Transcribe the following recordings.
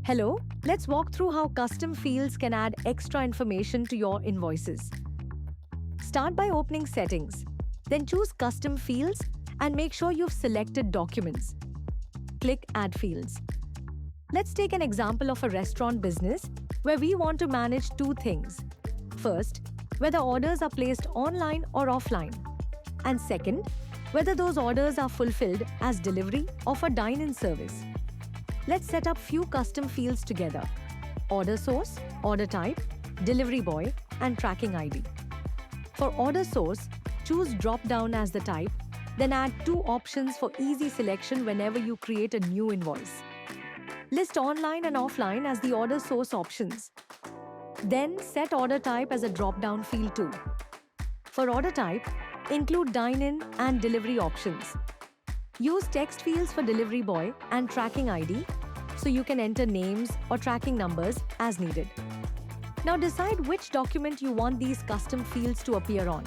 Hello, let's walk through how custom fields can add extra information to your invoices. Start by opening Settings. Then choose Custom Fields and make sure you've selected Documents. Click Add Fields. Let's take an example of a restaurant business where we want to manage two things. First, whether orders are placed online or offline. And second, whether those orders are fulfilled as delivery or for dine-in service. Let's set up few custom fields together: order source, order type, delivery boy, and tracking ID. For order source, choose drop-down as the type, then add two options for easy selection whenever you create a new invoice. List online and offline as the order source options. Then set order type as a drop-down field too. For order type, include dine-in and delivery options. Use text fields for delivery boy and tracking ID so you can enter names or tracking numbers as needed. Now decide which document you want these custom fields to appear on.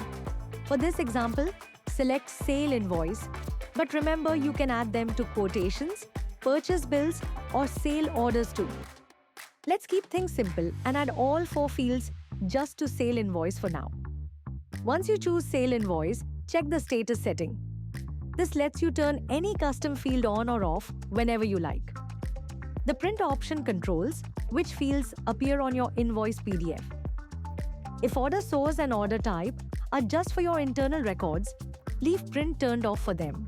For this example, select Sale Invoice, but remember you can add them to quotations, purchase bills, or sale orders too. Let's keep things simple and add all four fields just to Sale Invoice for now. Once you choose Sale Invoice, check the status setting. This lets you turn any custom field on or off whenever you like. The print option controls which fields appear on your invoice PDF. If order source and order type are just for your internal records, leave print turned off for them.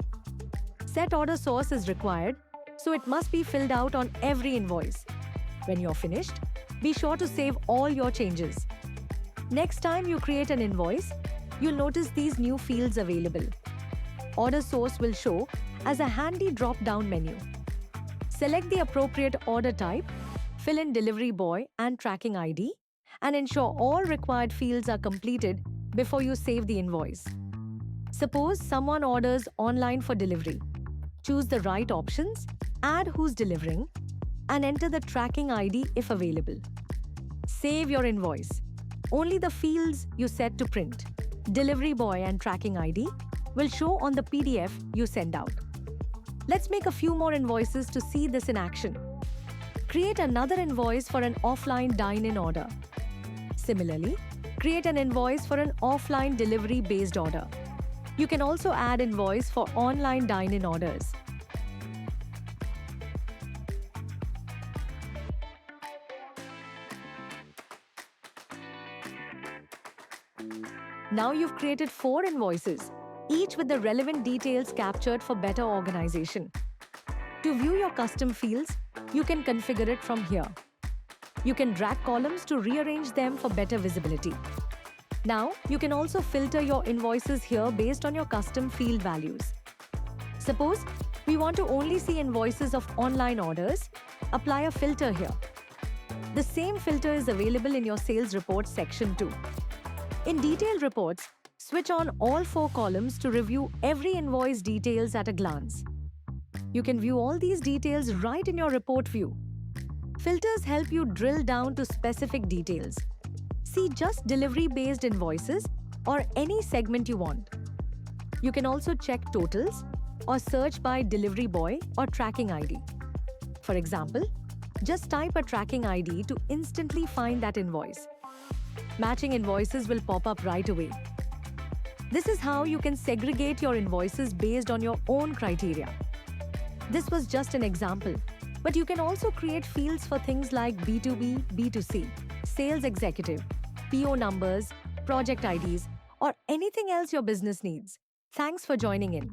Set order source is required, so it must be filled out on every invoice. When you're finished, be sure to save all your changes. Next time you create an invoice, you'll notice these new fields available. Order source will show as a handy drop-down menu. Select the appropriate order type, fill in delivery boy and tracking ID, and ensure all required fields are completed before you save the invoice. Suppose someone orders online for delivery. Choose the right options, add who's delivering, and enter the tracking ID if available. Save your invoice. Only the fields you set to print, delivery boy and tracking ID, will show on the PDF you send out. Let's make a few more invoices to see this in action. Create another invoice for an offline dine-in order. Similarly, create an invoice for an offline delivery-based order. You can also add invoice for online dine-in orders. Now you've created 4 invoices, each with the relevant details captured for better organization. To view your custom fields, you can configure it from here. You can drag columns to rearrange them for better visibility. Now, you can also filter your invoices here based on your custom field values. Suppose we want to only see invoices of online orders. Apply a filter here. The same filter is available in your sales reports section too. In detailed reports, switch on all 4 columns to review every invoice details at a glance. You can view all these details right in your report view. Filters help you drill down to specific details. See just delivery-based invoices or any segment you want. You can also check totals or search by delivery boy or tracking ID. For example, just type a tracking ID to instantly find that invoice. Matching invoices will pop up right away. This is how you can segregate your invoices based on your own criteria. This was just an example, but you can also create fields for things like B2B, B2C, sales executive, PO numbers, project IDs, or anything else your business needs. Thanks for joining in.